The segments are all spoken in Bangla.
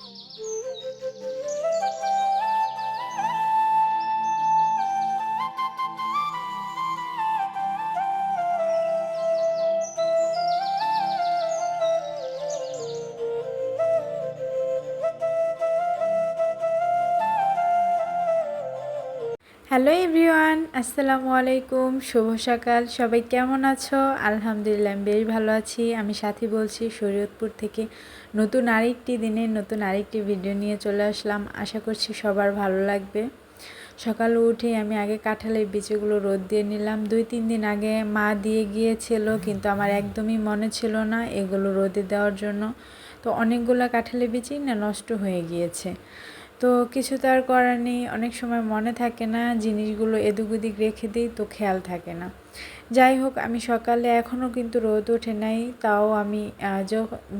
হ্যালো এভরিওয়ান, আসসালামু আলাইকুম। শুভ সকাল। সবাই কেমন আছো? আলহামদুলিল্লাহ আমি বেশ ভালো আছি। আমি সাথী বলছি শরীয়তপুর থেকে। নতুন আরেকটি দিনে নতুন আরেকটি ভিডিও নিয়ে চলে আসলাম। আশা করছি সবার ভালো লাগবে। সকালে উঠে আমি আগে কাঁঠালের বিচিগুলো রোদ দিয়ে নিলাম। 2-3 দিন আগে মা দিয়ে গিয়েছিল, কিন্তু আমার একদমই মনে ছিল না এগুলো রোদে দেওয়ার জন্য। তো অনেকগুলো কাঁঠালের বিচি না নষ্ট হয়ে গিয়েছে। তো কিছু তো আর করার নেই, অনেক সময় মনে থাকে না, জিনিসগুলো এদিক ওদিক রেখে দিই তো খেয়াল থাকে না। যাই হোক, আমি সকালে এখনও কিন্তু রোদ ওঠে নাই, তাও আমি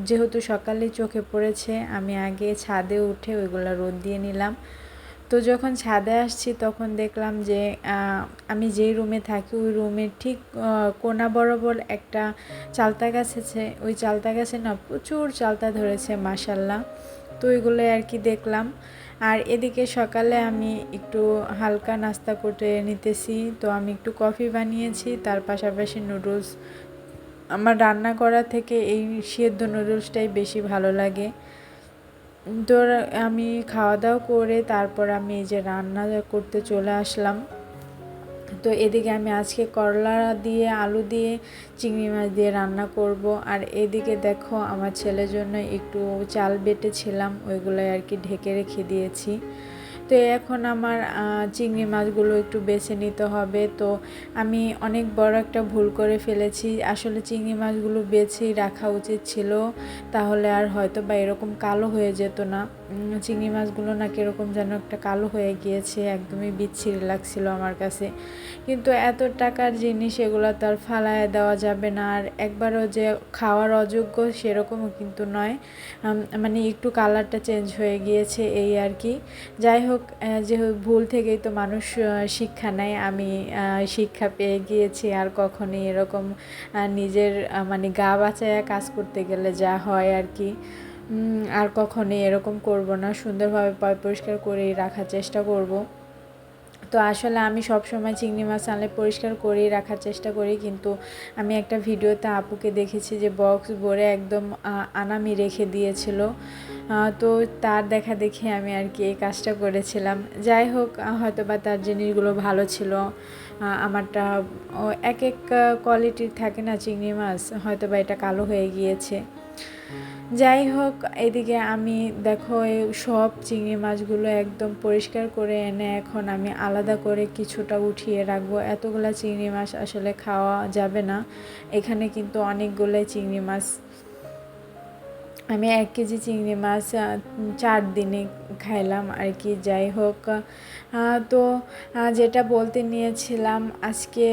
যেহেতু সকালে চোখে পড়েছে আমি আগে ছাদে উঠে ওইগুলো রোদ দিয়ে নিলাম। তো যখন ছাদে আসছি তখন দেখলাম যে আমি যেই রুমে থাকি ওই রুমের ঠিক কোনা বরাবর একটা চালতা গাছ আছে। ওই চালতা গাছে না প্রচুর চালতা ধরেছে মাশাল্লাহ। তো ওইগুলো আর কি দেখলাম। আর এদিকে সকালে আমি একটু হালকা নাস্তা করে নিতেছি। তো আমি একটু কফি বানিয়েছি, তার পাশাপাশি নুডলস। আমার রান্না করা থেকে এই সিদ্ধ নুডলসটাই বেশি ভালো লাগে। তো আমি খাওয়া দাওয়া করে তারপর আমি এই যে রান্না করতে চলে আসলাম। তো এদিকে আমি আজকে করলা দিয়ে আলু দিয়ে চিংড়ি মাছ দিয়ে রান্না করব। আর এদিকে দেখো আমার ছেলের জন্য একটু চাল বেটেছিলাম, ওইগুলোই আর কি ঢেকে রেখে দিয়েছি। তো এখন আমার চিংড়ি মাছগুলো একটু বেছে নিতে হবে। তো আমি অনেক বড় একটা ভুল করে ফেলেছি। আসলে চিংড়ি মাছগুলো বেছেই রাখা উচিত ছিল, তাহলে আর হয়তো বা এরকম কালো হয়ে যেত না। চিংড়ি মাছগুলো না কীরকম যেন একটা কালো হয়ে গিয়েছে, একদমই বিচ্ছিরি লাগছিল আমার কাছে। কিন্তু এত টাকার জিনিস এগুলো তো আর ফালায় দেওয়া যাবে না, আর একবারও যে খাওয়ার অযোগ্য সেরকমও কিন্তু নয়। মানে একটু কালারটা চেঞ্জ হয়ে গিয়েছে এই আর কি। যাই হোক, যে ভুল থেকেই তো মানুষ শিক্ষা নেয়। আমি শিক্ষা পেয়ে গিয়েছি, আর কখনোই এরকম নিজের মানে গা বাঁচায়া কাজ করতে গেলে যা হয় আর কি, আর কখনোই এরকম করব না। সুন্দরভাবে পরিষ্কার করেই রাখার চেষ্টা করব। তো আসলে আমি সব সময় চিংড়ি মাছ আনলে পরিষ্কার করেই রাখার চেষ্টা করি, কিন্তু আমি একটা ভিডিওতে আপুকে দেখেছি যে বক্স ভরে একদম আনামি রেখে দিয়েছিল। তো তার দেখা দেখি আমি আর কি এই কাজটা করেছিলাম। যাই হোক, হয়তো বা তার জিনিসগুলো ভালো ছিল, আমারটা এক এক কোয়ালিটির থাকে না চিংড়ি মাছ, হয়তো বা এটা কালো হয়ে গিয়েছে। যাই হোক, এদিকে আমি দেখো এই সব চিংড়ি মাছগুলো একদম পরিষ্কার করে এনে এখন আমি আলাদা করে কিছুটা উঠিয়ে রাখবো। এতগুলা চিংড়ি মাছ আসলে খাওয়া যাবে না। এখানে কিন্তু অনেকগুলোই চিংড়ি মাছ। আমি 1 কেজি চিংড়ি মাছ 4 দিনে খাইলাম আর কি। যাই হোক, তো যেটা বলতে নিয়েছিলাম, আজকে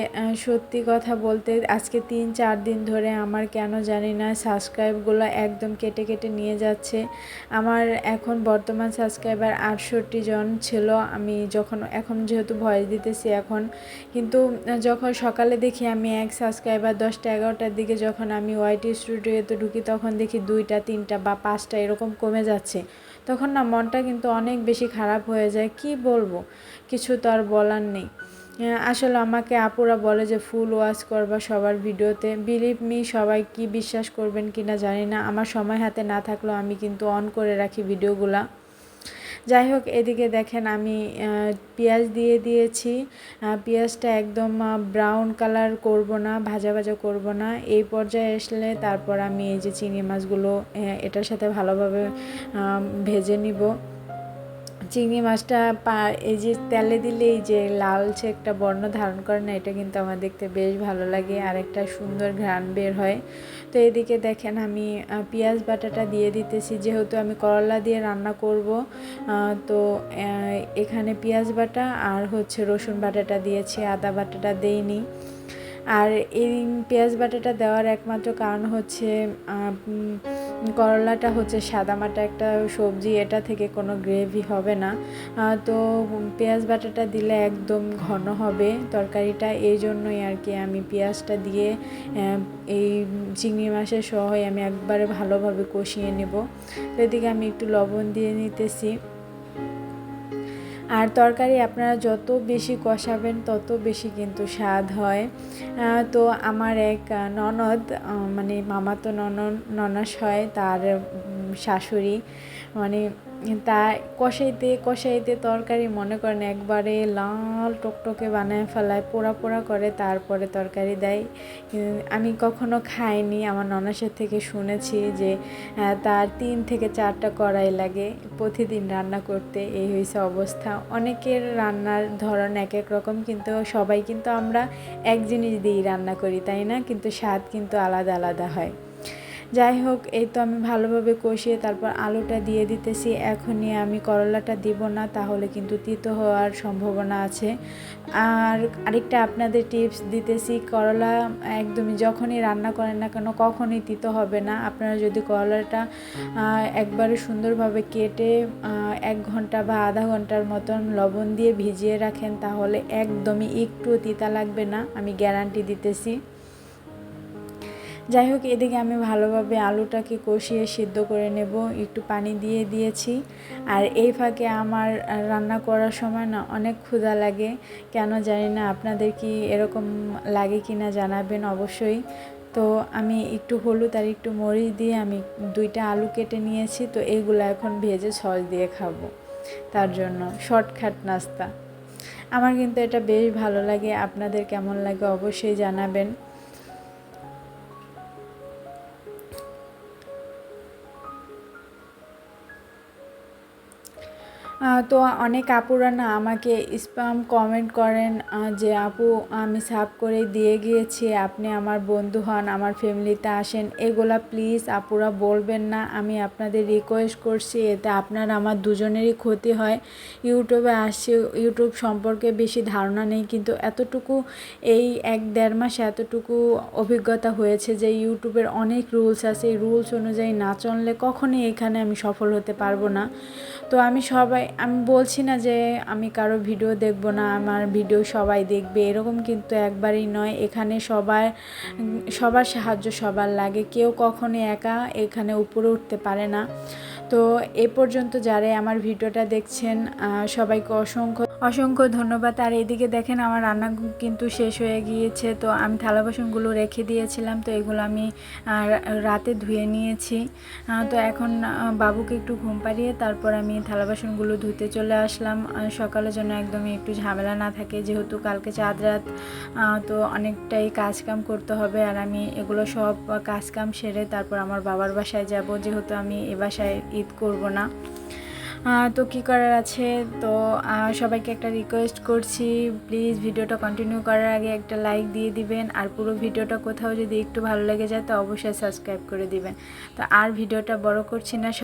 সত্যি কথা বলতে আজকে 3-4 দিন ধরে আমার কেন জানি না সাবস্ক্রাইবগুলো একদম কেটে কেটে নিয়ে যাচ্ছে। আমার এখন বর্তমান সাবস্ক্রাইবার 68 জন ছিল। আমি এখন যেহেতু ভয়েস দিতেছি এখন, কিন্তু যখন সকালে দেখি আমি এক সাবস্ক্রাইবার 10টা-11টার দিকে যখন আমি ওয়াইটি স্টুডিওতে ঢুকি তখন দেখি 2টা-3টা বা 5টা এরকম কমে যাচ্ছে। তখন না মনটা কিন্তু অনেক বেশি খারাপ হয়ে যায়। কি বলবো, কিছু তো আর বলার নেই। আসলে আমাকে আপুরা বলে যে ফুল ওয়াচ করবা সবার ভিডিওতে। বিলিভ মি, সবাই কি বিশ্বাস করবেন কিনা জানি না, আমার সময় হাতে না থাকলেও আমি কিন্তু অন করে রাখি ভিডিওগুলা। যাই হোক, এদিকে দেখেন আমি পেঁয়াজ দিয়ে দিয়েছি। পেঁয়াজটা একদম ব্রাউন কালার করব না, ভাজা ভাজা করব না। এই পর্যায়ে আসলে তারপর আমি এই যে চিংড়ি মাছগুলো এটার সাথে ভালোভাবে ভেজে নিব। চিংড়ি মাছটা এই যে তেলে দিলে এই যে লালচে একটা বর্ণ ধারণ করে না, এটা কিন্তু আমার দেখতে বেশ ভালো লাগে, আর একটা সুন্দর ঘ্রাণ বের হয়। তো এদিকে দেখেন আমি পেঁয়াজ বাটাটা দিয়ে দিতেছি, যেহেতু আমি করলা দিয়ে রান্না করব। তো এখানে পেঁয়াজ বাটা আর হচ্ছে রসুন বাটাটা দিয়েছি, আদা বাটাটা দেইনি। আর এই পেঁয়াজ বাটাটা দেওয়ার একমাত্র কারণ হচ্ছে করলাটা হচ্ছে সাদামাটা একটা সবজি, এটা থেকে কোনো গ্রেভি হবে না। তো পেঁয়াজ বাটাটা দিলে একদম ঘন হবে তরকারিটা, এই জন্যই আর কি আমি পেঁয়াজটা দিয়ে এই চিংড়ি মাছের সহই আমি একবারে ভালোভাবে কষিয়ে নেব। তো এদিকে আমি একটু লবণ দিয়ে নিতেছি। আর তরকারি আপনারা যত বেশি কষাবেন তত বেশি কিন্তু স্বাদ হয়। তো আমার এক ননদ, মানে মামাতো ননাস হয়, তার শাশুড়ি, মানে তা কষাইতে কষাইতে তরকারি মনে করেন একবারে লাল টকটকে বানায় ফেলায়, পোড়া পোড়া করে তারপরে তরকারি দেয়। আমি কখনো খাইনি, আমার ননাসের থেকে শুনেছি যে তার 3 থেকে 4টা কড়াই লাগে প্রতিদিন রান্না করতে। এই হয়েছে অবস্থা। অনেকের রান্নার ধরন এক এক রকম, কিন্তু সবাই কিন্তু আমরা এক জিনিস দিয়েই রান্না করি, তাই না? কিন্তু স্বাদ কিন্তু আলাদা আলাদা হয়। যাই হোক, এই তো আমি ভালোভাবে কষিয়ে তারপর আলুটা দিয়ে দিতেছি। এখনই আমি করলাটা দিব না, তাহলে কিন্তু তিতো হওয়ার সম্ভাবনা আছে। আর আরেকটা আপনাদের টিপস দিতেছি, করলা একদমই যখনই রান্না করেন না কেন কখনই তিতো হবে না। আপনারা যদি করলাটা একবারে সুন্দরভাবে কেটে 1 ঘন্টা বা আধা ঘন্টার মতন লবণ দিয়ে ভিজিয়ে রাখেন, তাহলে একদমই একটু তিতা লাগবে না, আমি গ্যারান্টি দিতেছি। যাই হোক, এদিকে আমি ভালোভাবে আলুটাকে কষিয়ে সিদ্ধ করে নেব, একটু পানি দিয়ে দিয়েছি। আর এই ফাঁকে আমার রান্না করার সময় না অনেক ক্ষুধা লাগে, কেন জানি না, আপনাদের কি এরকম লাগে কি না জানাবেন অবশ্যই। তো আমি একটু হলুদ আর একটু মরিচ দিয়ে আমি 2টা আলু কেটে নিয়েছি, তো এইগুলো এখন ভেজে সস দিয়ে খাবো, তার জন্য শর্টকাট নাস্তা। আমার কিন্তু এটা বেশ ভালো লাগে, আপনাদের কেমন লাগে অবশ্যই জানাবেন। তো অনেক আপুরা না আমাকে স্প্যাম কমেন্ট করেন যে আপু আমি সাব করে দিয়ে গিয়েছি, আপনি আমার বন্ধু হন, আমার ফ্যামিলিতে আসেন। এগুলা প্লিজ আপুরা বলবেন না, আমি আপনাদের রিকোয়েস্ট করছি, এতে আপনার আমার দুজনেরই ক্ষতি হয়। ইউটিউবে আসছি, ইউটিউব সম্পর্কে বেশি ধারণা নেই, কিন্তু এতটুকু এই 1-1.5 মাস এতটুকু অভিজ্ঞতা হয়েছে যে ইউটিউবের অনেক রুলস আছে, এই রুলস অনুযায়ী না চললে কখনোই এখানে আমি সফল হতে পারবো না। তো আমি বলছি না যে আমি কারো ভিডিও দেখব না, আমার ভিডিও সবাই দেখবে, এরকম কিন্তু একবারই নয়। এখানে সবার সাহায্য সবার লাগে, কেউ কখনো একা এখানে উপরে উঠতে পারে না। তো এ পর্যন্ত যারা আমার ভিডিওটা দেখছেন সবাইকে অসংখ্য ধন্যবাদ। আর এদিকে দেখেন আমার রান্না কিন্তু শেষ হয়ে গিয়েছে, তো আমি থালা বাসনগুলো রেখে দিয়েছিলাম, তো এগুলো আমি রাতে ধুয়ে নিয়েছি। তো এখন বাবুকে একটু ঘুম পাড়িয়ে তারপর আমি থালা বাসনগুলো ধুতে চলে আসলাম, সকালের জন্য একদমই একটু ঝামেলা না থাকে, যেহেতু কালকে চাঁদ রাত, তো অনেকটাই কাজকাম করতে হবে। আর আমি এগুলো সব কাজকাম সেরে তারপর আমার বাবার বাসায় যাব, যেহেতু আমি এ বাসায় ঈদ করব না। তো কী করার আছে। তো সবাইকে একটা রিকোয়েস্ট করছি, প্লিজ ভিডিওটা কন্টিনিউ করার আগে একটা লাইক দিয়ে দিবেন, আর পুরো ভিডিওটা কোথাও যদি একটু ভালো লেগে যায় তো অবশ্যই সাবস্ক্রাইব করে দিবেন। তো আর ভিডিওটা বড় করছি না।